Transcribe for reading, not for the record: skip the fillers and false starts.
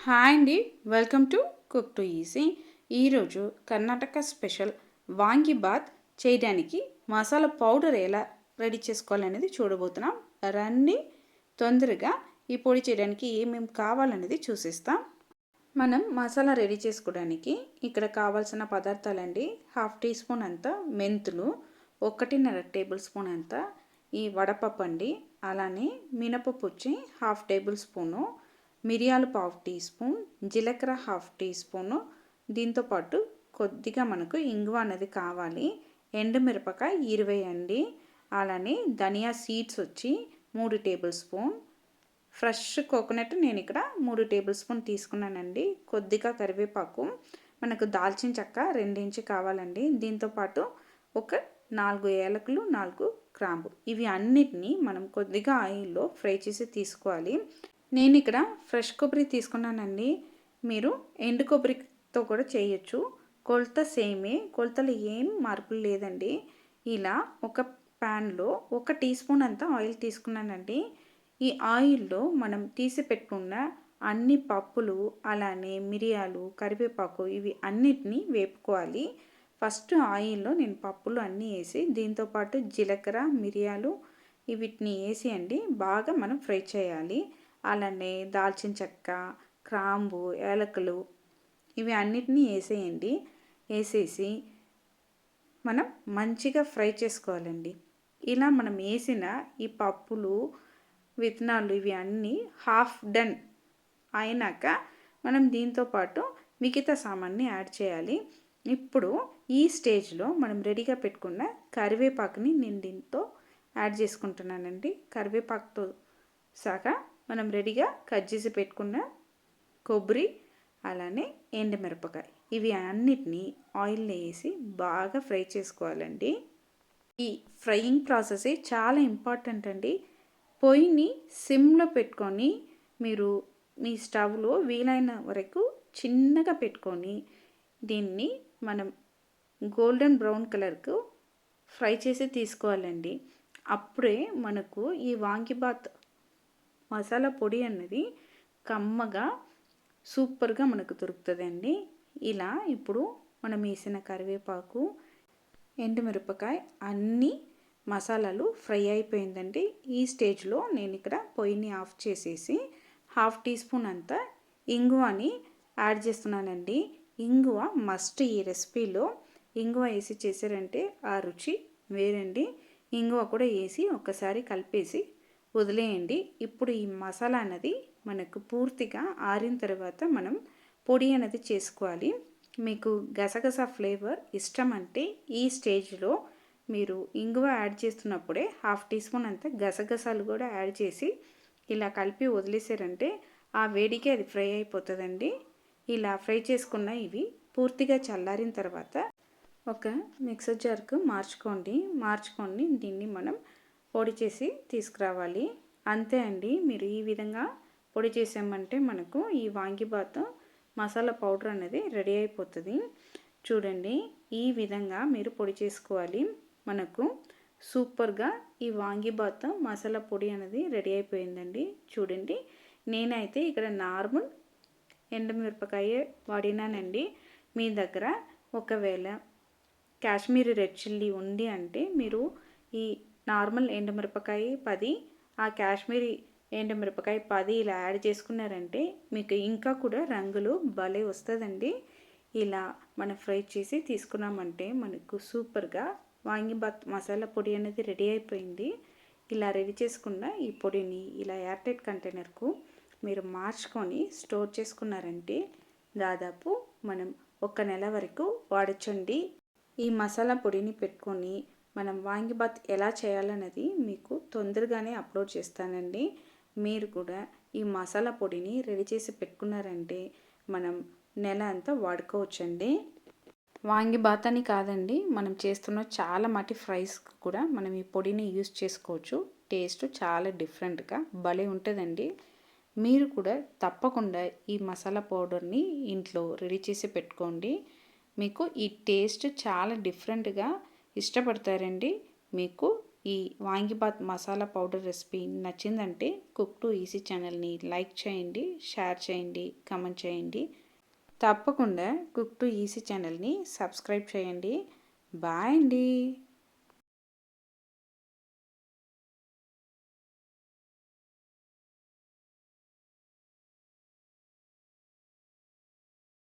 Hi అండి, welcome to cook to easy. ఈరోజు Karnataka special vangi bath చేయడానికి మసాలా పౌడర్ ఎలా రెడీ చేసుకోవాలనేది చూడబోతున్నాం. రండి, తొందరగా ఈ పొడి చేయడానికి ఏమేమి కావాలనేది చూసిస్తాం. మనం మసాలా రెడీ చేసుకోవడానికి ఇక్కడ కావాల్సిన పదార్థాలండి: 1/2 టీ స్పూన్ అంత మెంతులు, 1.5 టేబుల్ స్పూన్ అంత ఈ వడపప్పు అండి, అలానే మినపప్పు వచ్చి 1/2 టేబుల్ స్పూను, మిరియాలు 1/2 టీ స్పూన్, జీలకర్ర 1/2 టీ స్పూను, దీంతోపాటు కొద్దిగా మనకు ఇంగువ అనేది కావాలి. ఎండుమిరపకాయ 20 అండి, అలానే ధనియా సీడ్స్ వచ్చి 3 టేబుల్ స్పూన్, ఫ్రెష్ కోకోనట్ నేను ఇక్కడ 3 టేబుల్ స్పూన్ తీసుకున్నానండి, కొద్దిగా కరివేపాకు, మనకు దాల్చిన చెక్క 2 ఇంచు కావాలండి, దీంతోపాటు ఒక 4 ఏలకులు, 4 గ్రాంబు. ఇవి అన్నిటినీ మనం కొద్దిగా ఆయిల్లో ఫ్రై చేసి తీసుకోవాలి. నేను ఇక్కడ ఫ్రెష్ కొబ్బరి తీసుకున్నానండి, మీరు ఎండు కొబ్బరితో కూడా చేయొచ్చు. కొలత సేమే, కొలతలు ఏం మార్పులు లేదండి. ఇలా ఒక ప్యాన్లో 1 టీ స్పూన్ అంతా ఆయిల్ తీసుకున్నానండి. ఈ ఆయిల్లో మనం తీసి పెట్టుకున్న అన్ని పప్పులు, అలానే మిరియాలు, కరివేపాకు ఇవి అన్నిటినీ వేపుకోవాలి. ఫస్ట్ ఆయిల్లో నేను పప్పులు అన్నీ వేసి దీంతోపాటు జీలకర్ర, మిరియాలు వీటిని వేసి అండి బాగా మనం ఫ్రై చేయాలి. అలానే దాల్చిన చెక్క, గ్రాంబు, ఏలకులు ఇవి అన్నిటినీ వేసేయండి. వేసేసి మనం మంచిగా ఫ్రై చేసుకోవాలండి. ఇలా మనం వేసిన ఈ పప్పులు, విత్తనాలు ఇవి అన్నీ హాఫ్ డన్ అయినాక మనం దీంతోపాటు మిగతా సామాన్ని యాడ్ చేయాలి. ఇప్పుడు ఈ స్టేజ్లో మనం రెడీగా పెట్టుకున్న కరివేపాకుని నేను దీంతో యాడ్ చేసుకుంటున్నానండి. కరివేపాకుతో సహా మనం రెడీగా కట్ చేసి పెట్టుకున్న కొబ్బరి, అలానే ఎండుమిరపకాయ ఇవి అన్నిటినీ ఆయిల్లో వేసి బాగా ఫ్రై చేసుకోవాలండి. ఈ ఫ్రైయింగ్ ప్రాసెస్ చాలా ఇంపార్టెంట్ అండి. పొయ్యిని సిమ్లో పెట్టుకొని మీరు మీ స్టవ్లో వీలైన వరకు చిన్నగా పెట్టుకొని దీన్ని మనం గోల్డెన్ బ్రౌన్ కలర్కు ఫ్రై చేసి తీసుకోవాలండి. అప్పుడే మనకు ఈ వాంగిబాత్ మసాలా పొడి అన్నది కమ్మగా సూపర్గా మనకు దొరుకుతుందండి. ఇలా ఇప్పుడు మనం వేసిన కరివేపాకు, ఎండుమిరపకాయ అన్ని మసాలాలు ఫ్రై అయిపోయిందండి. ఈ స్టేజ్లో నేను ఇక్కడ పొయ్యిని ఆఫ్ చేసేసి 1/2 టీ స్పూన్ అంతా ఇంగువని యాడ్ చేస్తున్నానండి. ఇంగువ మస్ట్ ఈ రెసిపీలో. ఇంగువ వేసి చేశారంటే ఆ రుచి వేరండి. ఇంగువ కూడా వేసి ఒక్కసారి కలిపేసి వదిలేయండి. ఇప్పుడు ఈ మసాలా అనేది మనకు పూర్తిగా ఆరిన తర్వాత మనం పొడి అనేది చేసుకోవాలి. మీకు గసగస ఫ్లేవర్ ఇష్టం అంటే ఈ స్టేజ్లో మీరు ఇంగువ యాడ్ చేస్తున్నప్పుడే 1/2 టీ స్పూన్ అంతా గసగసాలు కూడా యాడ్ చేసి ఇలా కలిపి వదిలేసారంటే ఆ వేడికి అది ఫ్రై అయిపోతుందండి. ఇలా ఫ్రై చేసుకున్న ఇవి పూర్తిగా చల్లారిన తర్వాత ఒక మిక్సర్ జార్కు మార్చుకొని దీన్ని మనం పొడి చేసి తీసుకురావాలి. అంతే అండి. మీరు ఈ విధంగా పొడి చేసామంటే మనకు ఈ వాంగిబాత్ మసాలా పౌడర్ అనేది రెడీ అయిపోతుంది. చూడండి, ఈ విధంగా మీరు పొడి చేసుకోవాలి. మనకు సూపర్గా ఈ వాంగిబాత్ మసాలా పొడి అనేది రెడీ అయిపోయిందండి. చూడండి, నేనైతే ఇక్కడ నార్మల్ ఎండుమిరపకాయ వాడినానండి. మీ దగ్గర ఒకవేళ కాశ్మీరీ రెడ్ చిల్లీ ఉంది అంటే మీరు ఈ నార్మల్ ఎండుమిరపకాయ 10, ఆ కాశ్మీరీ ఎండుమిరపకాయ 10 ఇలా యాడ్ చేసుకున్నారంటే మీకు ఇంకా కూడా రంగులు భలే వస్తుందండి. ఇలా మనం ఫ్రై చేసి తీసుకున్నామంటే మనకు సూపర్గా వాంగిబాత్ మసాలా పొడి అనేది రెడీ అయిపోయింది. ఇలా రెడీ చేసుకున్న ఈ పొడిని ఇలా ఎయిర్టైట్ కంటైనర్కు మీరు మార్చుకొని స్టోర్ చేసుకున్నారంటే దాదాపు మనం 1 నెల వరకు వాడచ్చండి. ఈ మసాలా పొడిని పెట్టుకొని మనం వాంగిబాత్ ఎలా చేయాలన్నది మీకు తొందరగానే అప్లోడ్ చేస్తానండి. మీరు కూడా ఈ మసాలా పొడిని రెడీ చేసి పెట్టుకున్నారంటే మనం నెల అంతా వాడుకోవచ్చండి. వాంగిబాత్ అని కాదండి, మనం చేస్తున్న చాలా మటి ఫ్రైస్ కూడా మనం ఈ పొడిని యూస్ చేసుకోవచ్చు. టేస్ట్ చాలా డిఫరెంట్గా భలే ఉంటుందండి. మీరు కూడా తప్పకుండా ఈ మసాలా పౌడర్ని ఇంట్లో రెడీ చేసి పెట్టుకోండి. మీకు ఈ టేస్ట్ చాలా డిఫరెంట్గా ఇష్టపడతారండి. మీకు ఈ వాంగిబాత్ మసాలా పౌడర్ రెసిపీ నచ్చిందంటే కుక్ టు ఈజీ ఛానల్ని లైక్ చేయండి, షేర్ చేయండి, కామెంట్ చేయండి. తప్పకుండా కుక్ టు ఈజీ ఛానల్ని సబ్స్క్రైబ్ చేయండి. బాయ్ అండి.